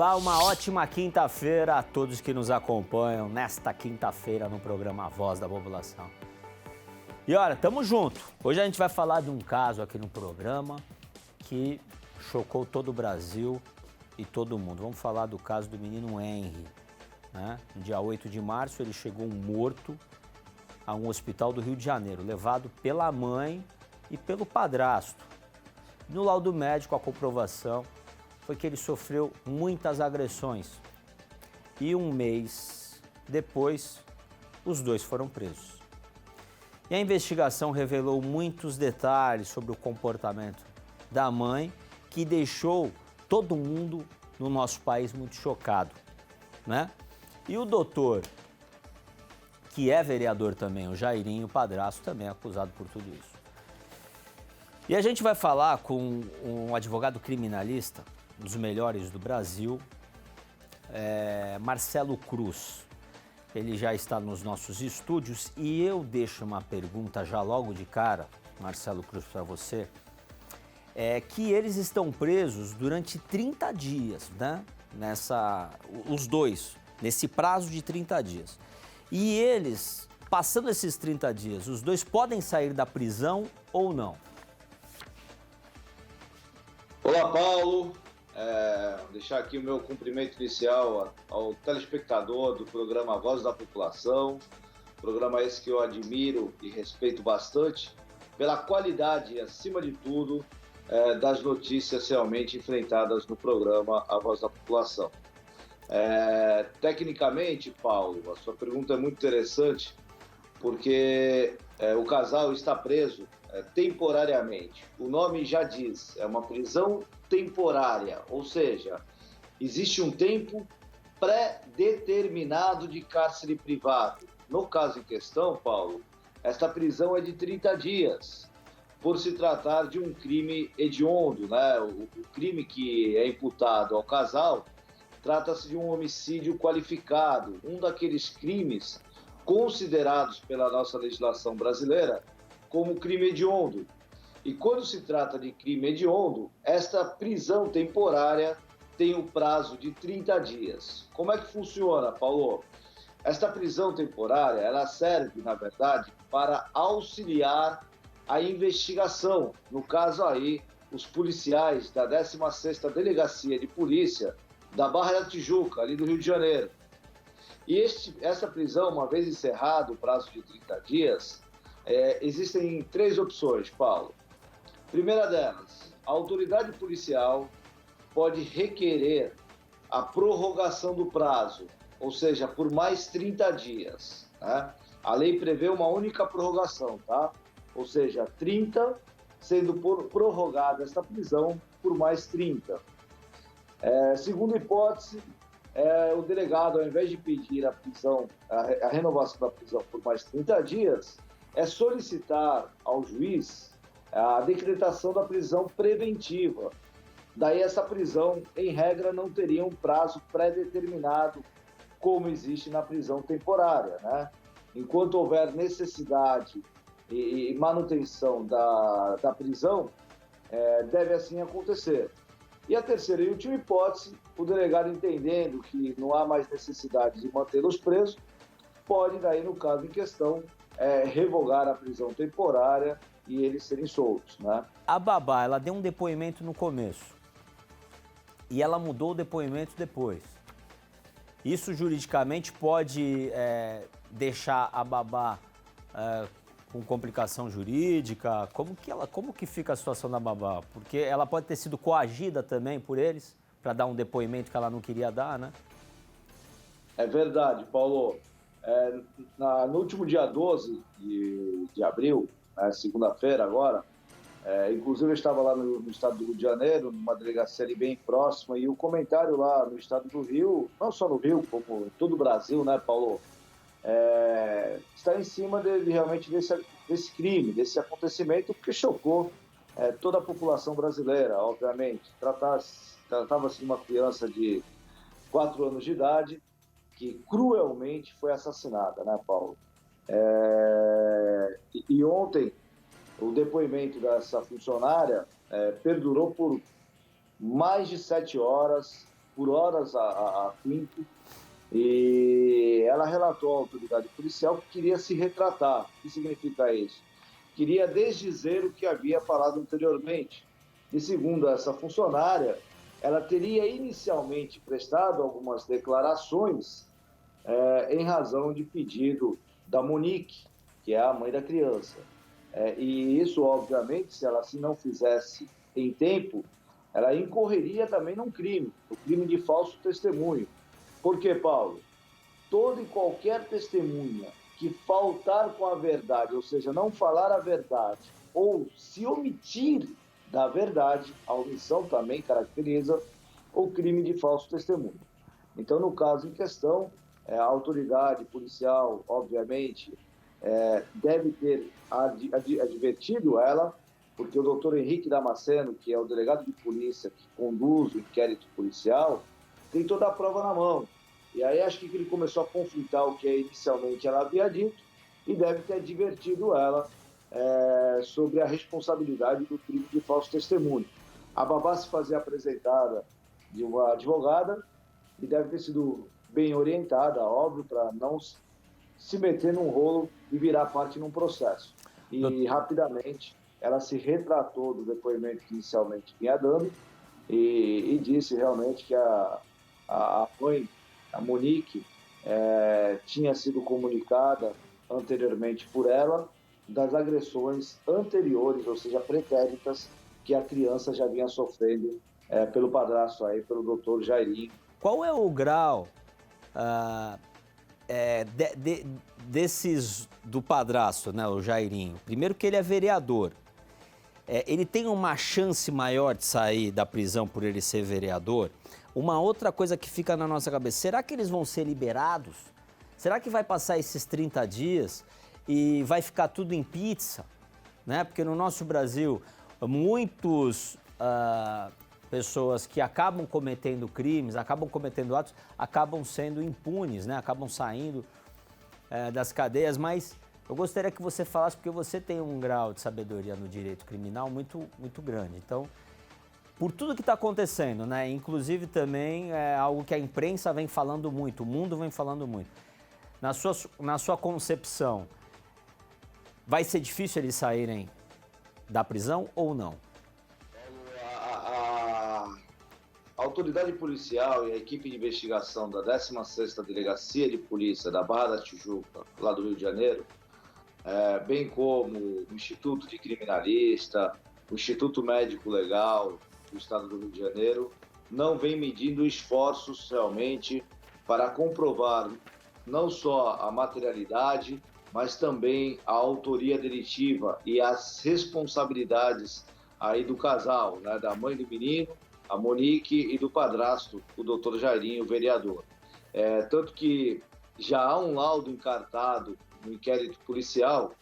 Olá, uma ótima quinta-feira a todos que nos acompanham nesta quinta-feira no programa Voz da População. E olha, tamo junto. Hoje a gente vai falar de um caso aqui no programa que chocou todo o Brasil e todo mundo. Vamos falar do caso do menino Henry, né? No dia 8 de março ele chegou morto a um hospital do Rio de Janeiro, levado pela mãe e pelo padrasto. No laudo médico, a comprovação foi que ele sofreu muitas agressões e um mês depois, os dois foram presos. E a investigação revelou muitos detalhes sobre o comportamento da mãe, que deixou todo mundo no nosso país muito chocado, né? E o doutor, que é vereador também, o Jairinho, o padrasto, também é acusado por tudo isso. E a gente vai falar com um advogado criminalista, um dos melhores do Brasil, Marcelo Cruz. Ele já está nos nossos estúdios e eu deixo uma pergunta já logo de cara, Marcelo Cruz, para você, que eles estão presos durante 30 dias, né? Os dois, nesse prazo de 30 dias. E eles, passando esses 30 dias, os dois podem sair da prisão ou não? Olá, Paulo. Deixar aqui o meu cumprimento inicial ao telespectador do programa Voz da População, programa esse que eu admiro e respeito bastante, pela qualidade e, acima de tudo, das notícias realmente enfrentadas no programa A Voz da População. Tecnicamente, Paulo, a sua pergunta é muito interessante, porque o casal está preso temporariamente. O nome já diz, é uma prisão temporária, ou seja, existe um tempo pré-determinado de cárcere privado. No caso em questão, Paulo, esta prisão é de 30 dias, por se tratar de um crime hediondo, né? O crime que é imputado ao casal trata-se de um homicídio qualificado, um daqueles crimes considerados pela nossa legislação brasileira como crime hediondo. E quando se trata de crime hediondo, esta prisão temporária tem o prazo de 30 dias. Como é que funciona, Paulo? Esta prisão temporária, ela serve, na verdade, para auxiliar a investigação. No caso aí, os policiais da 16ª Delegacia de Polícia da Barra da Tijuca, ali do Rio de Janeiro. E essa prisão, uma vez encerrado o prazo de 30 dias, existem 3 opções, Paulo. Primeira delas, a autoridade policial pode requerer a prorrogação do prazo, ou seja, por mais 30 dias. Né? A lei prevê uma única prorrogação, tá? Ou seja, 30, sendo prorrogada esta prisão por mais 30. Segunda hipótese, o delegado, ao invés de pedir a prisão, a renovação da prisão por mais 30 dias, solicitar ao juiz a decretação da prisão preventiva. Daí essa prisão, em regra, não teria um prazo pré-determinado, como existe na prisão temporária, né? Enquanto houver necessidade e manutenção da prisão, deve assim acontecer. E a terceira e última hipótese, o delegado, entendendo que não há mais necessidade de mantê-los presos, pode, daí, no caso em questão, revogar a prisão temporária e eles serem soltos, né? A babá, ela deu um depoimento no começo e ela mudou o depoimento depois. Isso juridicamente pode deixar a babá com complicação jurídica? Como que fica a situação da babá? Porque ela pode ter sido coagida também por eles para dar um depoimento que ela não queria dar, né? É verdade, Paulo. No último dia 12 de abril, segunda-feira agora, inclusive eu estava lá no estado do Rio de Janeiro, numa delegacia ali bem próxima, e o comentário lá no estado do Rio, não só no Rio, como em todo o Brasil, né, Paulo, está em cima realmente desse crime, desse acontecimento, porque chocou toda a população brasileira, obviamente. Tratava-se de uma criança de 4 anos de idade que cruelmente foi assassinada, né, Paulo? E ontem, o depoimento dessa funcionária perdurou por mais de 7 horas, por horas a Quinto, e ela relatou à autoridade policial que queria se retratar. O que significa isso? Queria desdizer o que havia falado anteriormente. E segundo essa funcionária, ela teria inicialmente prestado algumas declarações em razão de pedido da Monique, que é a mãe da criança. E isso, obviamente, se ela não fizesse em tempo, ela incorreria também num crime, o crime de falso testemunho. Por quê, Paulo? Toda e qualquer testemunha que faltar com a verdade, ou seja, não falar a verdade, ou se omitir da verdade, a omissão também caracteriza o crime de falso testemunho. Então, no caso em questão, a autoridade policial, obviamente, deve ter advertido ela, porque o doutor Henrique Damasceno, que é o delegado de polícia que conduz o inquérito policial, tem toda a prova na mão. E aí acho que ele começou a conflitar o que inicialmente ela havia dito e deve ter advertido ela sobre a responsabilidade do crime de falso testemunho. A babá se fazia apresentada de uma advogada e deve ter sido bem orientada, óbvio, para não se meter num rolo e virar parte num processo. E rapidamente ela se retratou do depoimento que inicialmente vinha dando e disse realmente que a mãe, a Monique, tinha sido comunicada anteriormente por ela das agressões anteriores, ou seja, pretéritas, que a criança já vinha sofrendo pelo padrasto aí, pelo doutor Jairinho. Qual é o grau desses do padrasto, né, o Jairinho? Primeiro que ele é vereador. Ele tem uma chance maior de sair da prisão por ele ser vereador? Uma outra coisa que fica na nossa cabeça, será que eles vão ser liberados? Será que vai passar esses 30 dias e vai ficar tudo em pizza? Né? Porque no nosso Brasil, muitas pessoas que acabam cometendo crimes, acabam cometendo atos, acabam sendo impunes, né? Acabam saindo das cadeias, mas eu gostaria que você falasse, porque você tem um grau de sabedoria no direito criminal muito, muito grande. Então, por tudo que está acontecendo, né? Inclusive também é algo que a imprensa vem falando muito, o mundo vem falando muito. Na sua concepção, vai ser difícil eles saírem da prisão ou não? A autoridade policial e a equipe de investigação da 16ª Delegacia de Polícia da Barra da Tijuca, lá do Rio de Janeiro, bem como o Instituto de Criminalista, o Instituto Médico Legal do Estado do Rio de Janeiro, não vem medindo esforços realmente para comprovar não só a materialidade, mas também a autoria delitiva e as responsabilidades aí do casal, né, da mãe do menino, a Monique, e do padrasto, o doutor Jairinho, o vereador. Tanto que já há um laudo encartado no inquérito policial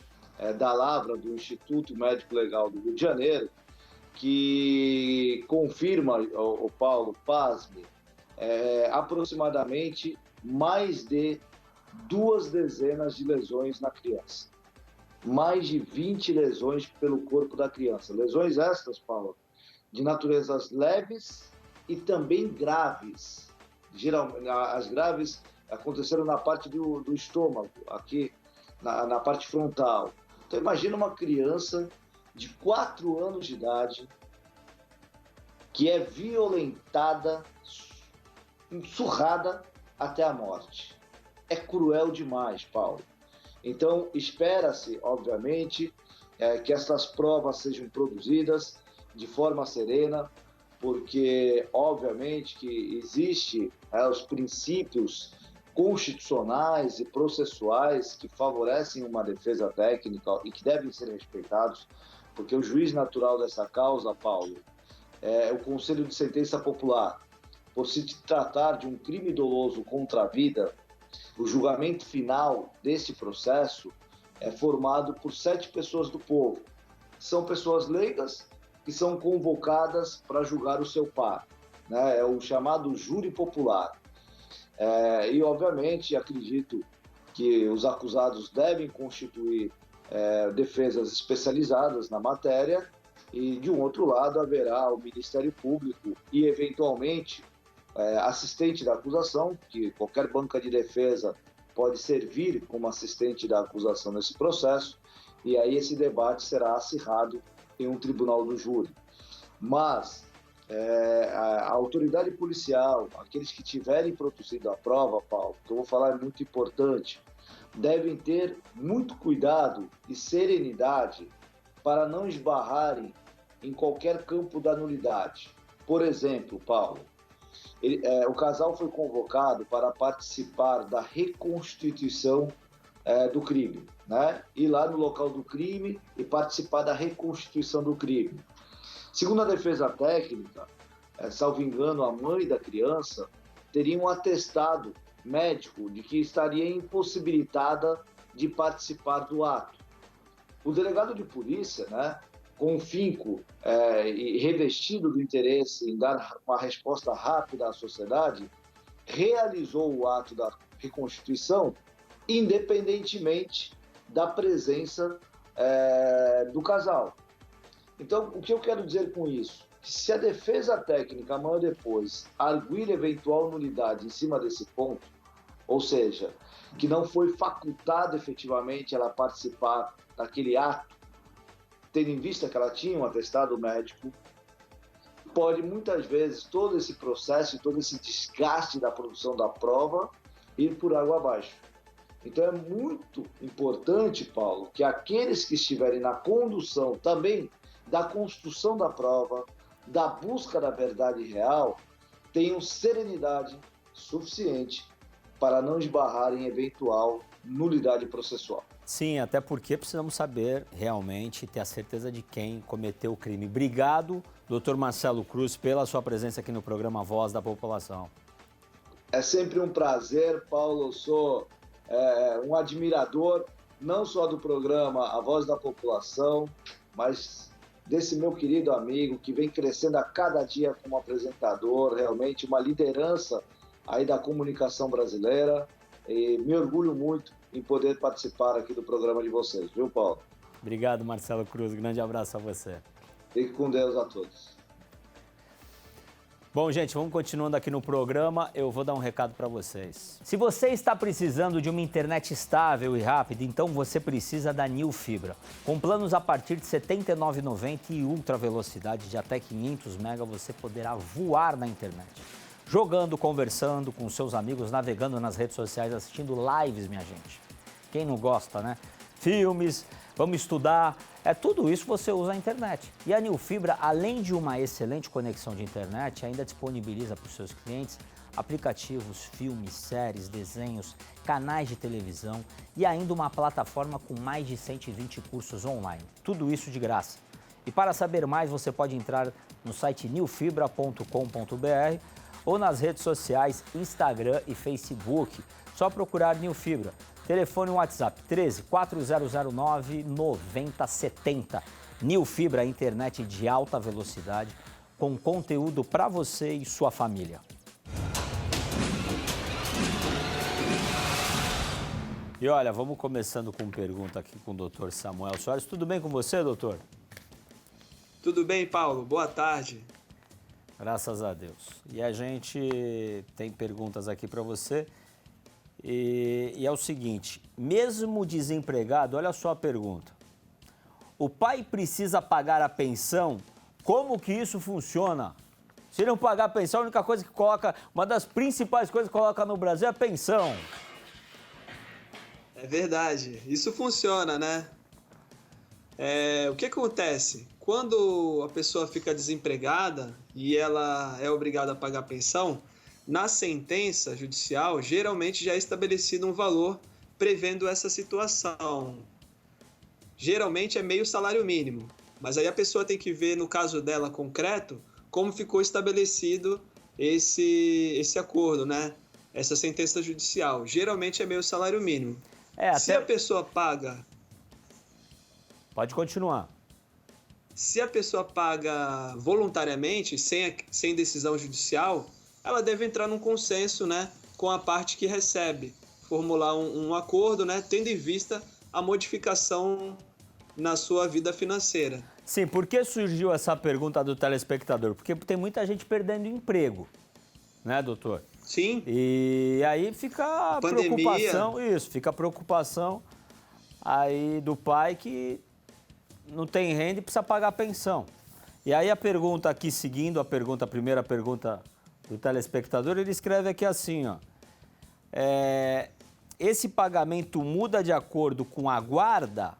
da Lavra, do Instituto Médico Legal do Rio de Janeiro, que confirma, o Paulo, pasme, aproximadamente mais de 2 dezenas de lesões na criança. Mais de 20 lesões pelo corpo da criança. Lesões estas, Paulo, de naturezas leves e também graves. Geralmente, as graves aconteceram na parte do estômago, aqui na parte frontal. Então, imagina uma criança de 4 anos de idade que é violentada, surrada até a morte. É cruel demais, Paulo. Então, espera-se, obviamente, que essas provas sejam produzidas de forma serena, porque, obviamente, que existe os princípios constitucionais e processuais que favorecem uma defesa técnica e que devem ser respeitados, porque o juiz natural dessa causa, Paulo, é o Conselho de Sentença Popular. Por se tratar de um crime doloso contra a vida, o julgamento final desse processo é formado por 7 pessoas do povo. São pessoas leigas que são convocadas para julgar o seu par, né? É o chamado júri popular. E, obviamente, acredito que os acusados devem constituir defesas especializadas na matéria e, de um outro lado, haverá o Ministério Público e, eventualmente, assistente da acusação, que qualquer banca de defesa pode servir como assistente da acusação nesse processo, e aí esse debate será acirrado em um tribunal do júri. Mas a autoridade policial, aqueles que tiverem produzido a prova, Paulo, que eu vou falar é muito importante, devem ter muito cuidado e serenidade para não esbarrarem em qualquer campo da nulidade. Por exemplo, Paulo, o casal foi convocado para participar da reconstituição do crime, né? Ir lá no local do crime e participar da reconstituição do crime. Segundo a defesa técnica, salvo engano, a mãe da criança teria um atestado médico de que estaria impossibilitada de participar do ato. O delegado de polícia, né, com finco e revestido do interesse em dar uma resposta rápida à sociedade, realizou o ato da reconstituição independentemente da presença do casal. Então, o que eu quero dizer com isso? Que se a defesa técnica, amanhã depois, arguir eventual nulidade em cima desse ponto, ou seja, que não foi facultado efetivamente ela participar daquele ato, tendo em vista que ela tinha um atestado médico, pode muitas vezes todo esse processo e todo esse desgaste da produção da prova ir por água abaixo. Então é muito importante, Paulo, que aqueles que estiverem na condução também da construção da prova, da busca da verdade real, tenham serenidade suficiente para não esbarrar em eventual nulidade processual. Sim, até porque precisamos saber realmente, ter a certeza de quem cometeu o crime. Obrigado, doutor Marcelo Cruz, pela sua presença aqui no programa Voz da População. É sempre um prazer, Paulo. Eu sou um admirador, não só do programa A Voz da População, mas desse meu querido amigo que vem crescendo a cada dia como apresentador, realmente uma liderança aí da comunicação brasileira, e me orgulho muito em poder participar aqui do programa de vocês, viu, Paulo? Obrigado, Marcelo Cruz. Grande abraço a você. Fique com Deus a todos. Bom, gente, vamos continuando aqui no programa. Eu vou dar um recado para vocês. Se você está precisando de uma internet estável e rápida, então você precisa da Nil Fibra. Com planos a partir de R$ 79,90 e ultra velocidade de até 500 MB, você poderá voar na internet. Jogando, conversando com seus amigos, navegando nas redes sociais, assistindo lives, minha gente. Quem não gosta, né? Filmes, vamos estudar, tudo isso você usa a internet. E a Nil Fibra, além de uma excelente conexão de internet, ainda disponibiliza para os seus clientes aplicativos, filmes, séries, desenhos, canais de televisão e ainda uma plataforma com mais de 120 cursos online. Tudo isso de graça. E para saber mais, você pode entrar no site nilfibra.com.br ou nas redes sociais Instagram e Facebook. Só procurar Nil Fibra. Telefone e WhatsApp 13 4009 9070. Nil Fibra, internet de alta velocidade com conteúdo para você e sua família. E olha, vamos começando com pergunta aqui com o doutor Samuel Soares. Tudo bem com você, doutor? Tudo bem, Paulo. Boa tarde. Graças a Deus. E a gente tem perguntas aqui para você. E é o seguinte, mesmo desempregado, olha só a pergunta. O pai precisa pagar a pensão? Como que isso funciona? Se não pagar a pensão, a única coisa que coloca, uma das principais coisas que coloca no Brasil é a pensão. É verdade, isso funciona, né? O que acontece? Quando a pessoa fica desempregada e ela é obrigada a pagar pensão, na sentença judicial, geralmente já é estabelecido um valor prevendo essa situação. Geralmente é meio salário mínimo, mas aí a pessoa tem que ver, no caso dela concreto, como ficou estabelecido esse acordo, né? Essa sentença judicial. Geralmente é meio salário mínimo. Se a pessoa paga... Pode continuar. Se a pessoa paga voluntariamente, sem decisão judicial, ela deve entrar num consenso, né, com a parte que recebe, formular um acordo, né, tendo em vista a modificação na sua vida financeira. Sim, por que surgiu essa pergunta do telespectador? Porque tem muita gente perdendo emprego, né, doutor? Sim. E aí fica a preocupação, fica a preocupação aí do pai que não tem renda e precisa pagar a pensão. E aí a pergunta aqui, seguindo a primeira pergunta do telespectador, ele escreve aqui assim, ó. Esse pagamento muda de acordo com a guarda?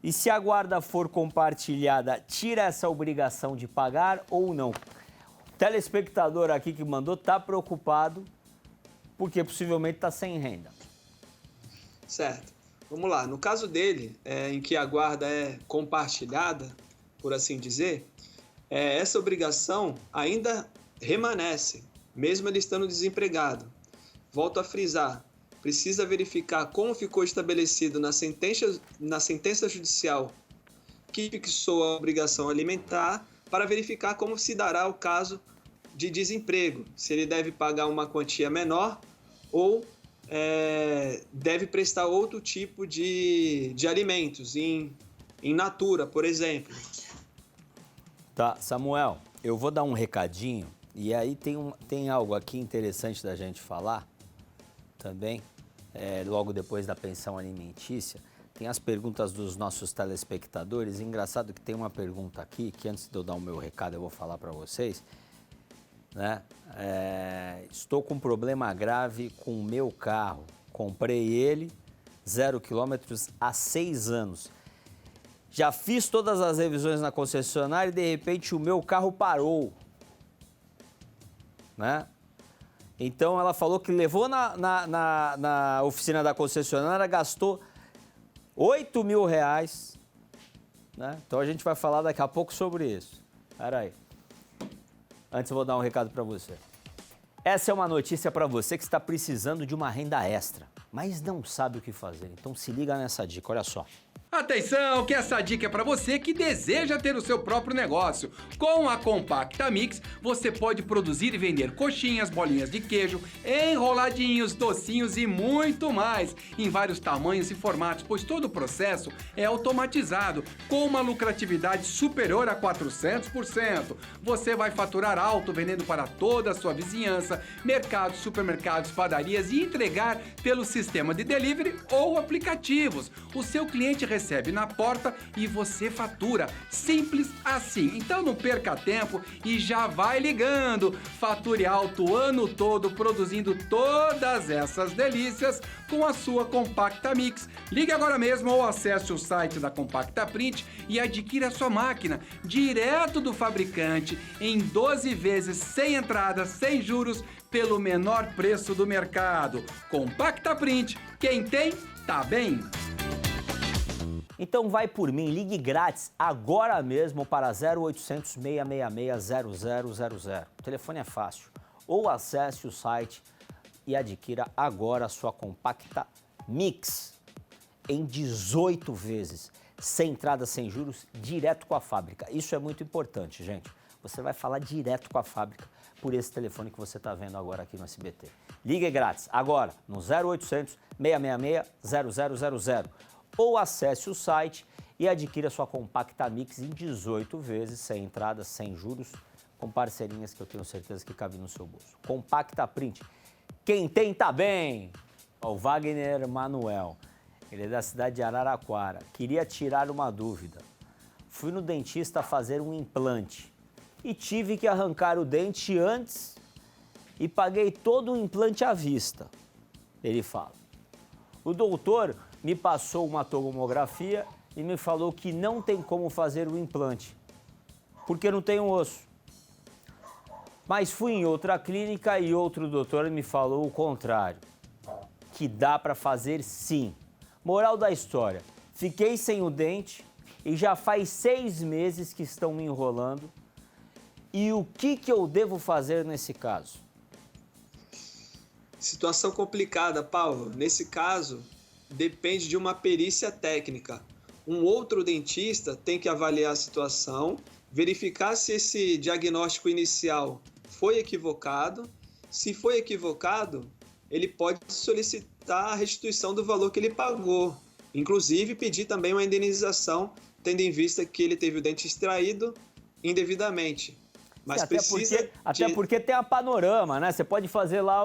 E se a guarda for compartilhada, tira essa obrigação de pagar ou não? O telespectador aqui que mandou está preocupado porque possivelmente está sem renda. Certo. Vamos lá. No caso dele, em que a guarda é compartilhada, por assim dizer, essa obrigação ainda permanece, mesmo ele estando desempregado. Volto a frisar, precisa verificar como ficou estabelecido na sentença judicial que fixou a obrigação alimentar para verificar como se dará o caso de desemprego, se ele deve pagar uma quantia menor ou deve prestar outro tipo de alimentos, em natura, por exemplo. Tá, Samuel, eu vou dar um recadinho e aí tem algo aqui interessante da gente falar também, logo depois da pensão alimentícia. Tem as perguntas dos nossos telespectadores. Engraçado que tem uma pergunta aqui, que antes de eu dar o meu recado eu vou falar para vocês, né? Estou com um problema grave com o meu carro. Comprei ele, 0 quilômetros, há 6 anos. Já fiz todas as revisões na concessionária e de repente o meu carro parou, né? Então ela falou que levou na oficina da concessionária, gastou R$8.000, né? Então a gente vai falar daqui a pouco sobre isso. Espera aí. Antes eu vou dar um recado para você. Essa é uma notícia para você que está precisando de uma renda extra, mas não sabe o que fazer. Então se liga nessa dica, olha só. Atenção, que essa dica é para você que deseja ter o seu próprio negócio. Com a Compacta Mix, você pode produzir e vender coxinhas, bolinhas de queijo, enroladinhos, docinhos e muito mais, em vários tamanhos e formatos, pois todo o processo é automatizado, com uma lucratividade superior a 400%. Você vai faturar alto vendendo para toda a sua vizinhança, mercados, supermercados, padarias e entregar pelo sistema de delivery ou aplicativos. O seu cliente recebe na porta e você fatura. Simples assim. Então não perca tempo e já vai ligando. Fature alto o ano todo produzindo todas essas delícias com a sua Compacta Mix. Ligue agora mesmo ou acesse o site da Compacta Print e adquira a sua máquina direto do fabricante em 12 vezes sem entrada, sem juros, pelo menor preço do mercado. Compacta Print. Quem tem, tá bem. Então vai por mim, ligue grátis agora mesmo para 0800 666 0000. O telefone é fácil. Ou acesse o site e adquira agora a sua Compacta Mix em 18 vezes, sem entrada, sem juros, direto com a fábrica. Isso é muito importante, gente. Você vai falar direto com a fábrica por esse telefone que você está vendo agora aqui no SBT. Ligue grátis agora no 0800 666 0000. Ou acesse o site e adquira sua Compacta Mix em 18 vezes, sem entrada, sem juros, com parcerinhas que eu tenho certeza que cabem no seu bolso. Compacta Print. Quem tem, tá bem! O Wagner Manuel, ele é da cidade de Araraquara. Queria tirar uma dúvida. Fui no dentista fazer um implante e tive que arrancar o dente antes e paguei todo o implante à vista. Ele fala. O doutor me passou uma tomografia e me falou que não tem como fazer o implante, porque não tem um osso. Mas fui em outra clínica e outro doutor me falou o contrário, que dá para fazer sim. Moral da história, fiquei sem o dente e já faz 6 meses que estão me enrolando. E o que eu devo fazer nesse caso? Situação complicada, Paulo. Nesse caso, depende de uma perícia técnica. Um outro dentista tem que avaliar a situação, verificar se esse diagnóstico inicial foi equivocado. Se foi equivocado, ele pode solicitar a restituição do valor que ele pagou. Inclusive, pedir também uma indenização, tendo em vista que ele teve o dente extraído indevidamente. Mas Sim, precisa até porque tem a panorama, né? Você pode fazer lá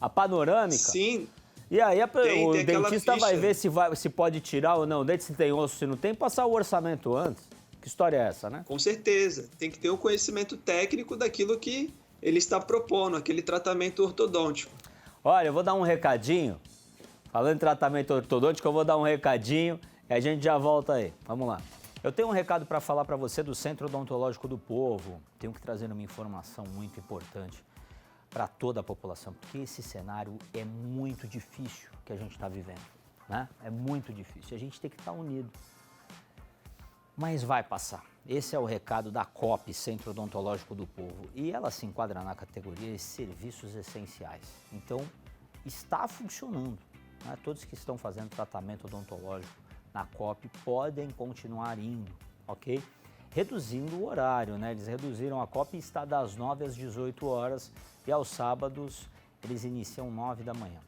a panorâmica. Sim. E aí Tem o aquela dentista vai ficha. ver se pode tirar ou não o dente, se tem osso, se não tem, passar o orçamento antes. Que história é essa, né? Com certeza. Tem que ter um conhecimento técnico daquilo que ele está propondo, aquele tratamento ortodôntico. Olha, eu vou dar um recadinho. Falando em tratamento ortodôntico, eu vou dar um recadinho e a gente já volta aí. Vamos lá. Eu tenho um recado para falar para você do Centro Odontológico do Povo. Tenho que trazer uma informação muito importante para toda a população, porque esse cenário é muito difícil que a gente está vivendo, né? É muito difícil. A gente tem que estar unido. Mas vai passar. Esse é o recado da COP, Centro Odontológico do Povo. E ela se enquadra na categoria de serviços essenciais. Então, está funcionando, né? Todos que estão fazendo tratamento odontológico na COP podem continuar indo, ok? Reduzindo o horário, né? Eles reduziram a COP e está das 9 às 18 horas e aos sábados eles iniciam 9 da manhã.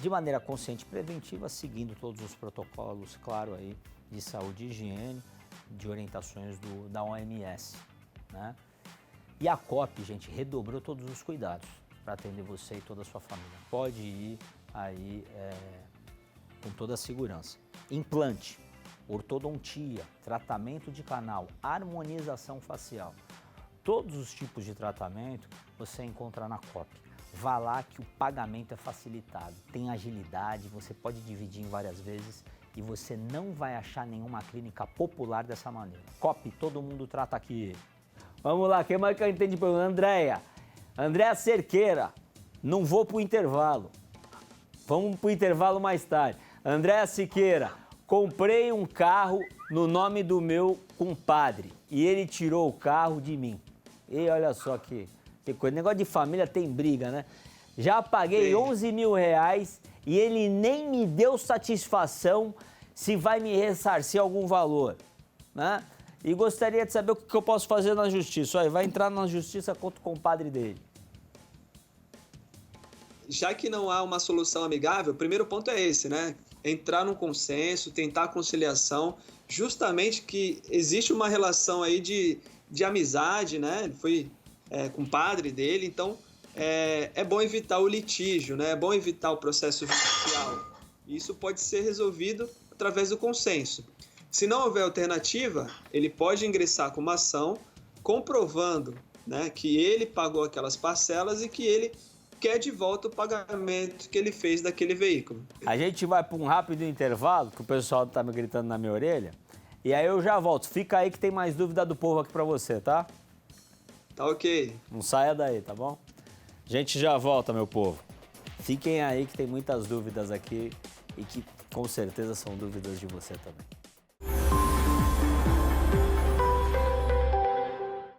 De maneira consciente e preventiva, seguindo todos os protocolos, claro, aí, de saúde e higiene, de orientações da OMS, né? E a COP, gente, redobrou todos os cuidados para atender você e toda a sua família. Pode ir aí com toda a segurança. Implante, ortodontia, tratamento de canal, harmonização facial. Todos os tipos de tratamento você encontra na COP. Vá lá que o pagamento é facilitado, tem agilidade, você pode dividir em várias vezes e você não vai achar nenhuma clínica popular dessa maneira. COP, todo mundo trata aqui. Vamos lá, quem mais que eu entendi? Andréia Cerqueira, não vou pro intervalo. Vamos pro intervalo mais tarde. Andréia Siqueira, comprei um carro no nome do meu compadre e ele tirou o carro de mim. E olha só que coisa, negócio de família tem briga, né? Já paguei 11 mil reais e ele nem me deu satisfação se vai me ressarcir algum valor, né? E gostaria de saber o que eu posso fazer na justiça. Olha, vai entrar na justiça contra o compadre dele. Já que não há uma solução amigável, o primeiro ponto é esse, né? Entrar num consenso, tentar a conciliação, justamente que existe uma relação aí de amizade, né? Ele foi compadre dele, então é bom evitar o litígio, né? É bom evitar o processo judicial. Isso pode ser resolvido através do consenso. Se não houver alternativa, ele pode ingressar com uma ação comprovando, né, que ele pagou aquelas parcelas e que ele quer de volta o pagamento que ele fez daquele veículo. A gente vai para um rápido intervalo, que o pessoal tá me gritando na minha orelha, e aí eu já volto. Fica aí que tem mais dúvida do povo aqui para você, tá? Tá ok. Não saia daí, tá bom? A gente já volta, meu povo. Fiquem aí que tem muitas dúvidas aqui e que com certeza são dúvidas de você também.